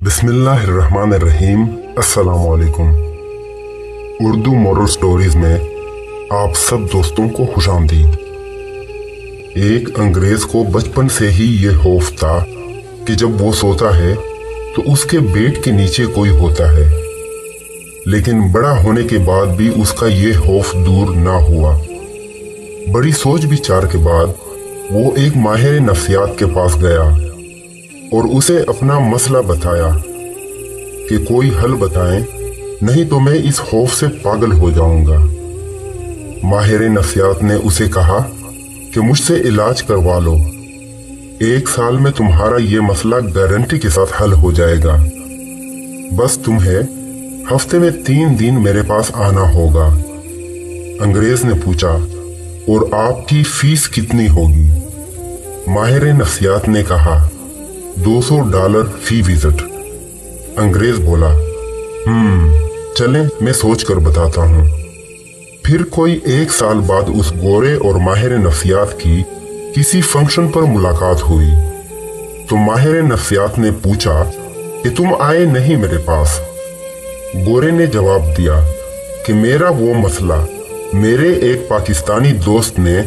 बिस्मिल्लाहिर्रहमानिर्रहीम। अस्सलाम वालेकुम। उर्दू मॉरल स्टोरीज में आप सब दोस्तों को खुशामदीद। एक अंग्रेज को बचपन से ही ये खौफ था कि जब वो सोता है तो उसके बेड के नीचे कोई होता है, लेकिन बड़ा होने के बाद भी उसका ये खौफ दूर ना हुआ। बड़ी सोच विचार के बाद वो एक माहिर नफ्सियात के पास गया और उसे अपना मसला बताया कि कोई हल बताएं, नहीं तो मैं इस खौफ से पागल हो जाऊंगा। माहिर नफ्सियात ने उसे कहा कि मुझसे इलाज करवा लो, 1 साल में तुम्हारा ये मसला गारंटी के साथ हल हो जाएगा। बस तुम्हें हफ्ते में 3 दिन मेरे पास आना होगा। अंग्रेज ने पूछा, और आपकी फीस कितनी होगी? माहिर नफ्सियात ने कहा, $200 फी विजिट। अंग्रेज बोला, चलें मैं सोच कर बताता हूँ। फिर कोई 1 साल बाद उस गोरे और माहिर नफ्सियात की किसी फंक्शन पर मुलाकात हुई तो माहिर नफ्सियात ने पूछा कि तुम आए नहीं मेरे पास। गोरे ने जवाब दिया कि मेरा वो मसला मेरे एक पाकिस्तानी दोस्त ने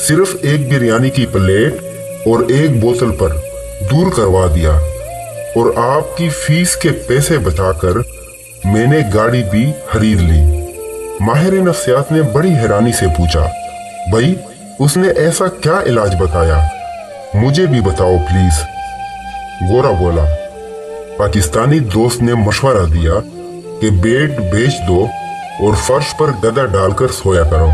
सिर्फ एक बिरयानी की प्लेट और एक बोतल पर दूर करवा दिया, और आपकी फीस के पैसे बचाकर मैंने गाड़ी भी खरीद ली। माहिर नफ्सियात ने बड़ी हैरानी से पूछा, भाई उसने ऐसा क्या इलाज बताया, मुझे भी बताओ प्लीज। गोरा बोला, पाकिस्तानी दोस्त ने मशवरा दिया कि बेड बेच दो और फर्श पर गदा डालकर सोया करो।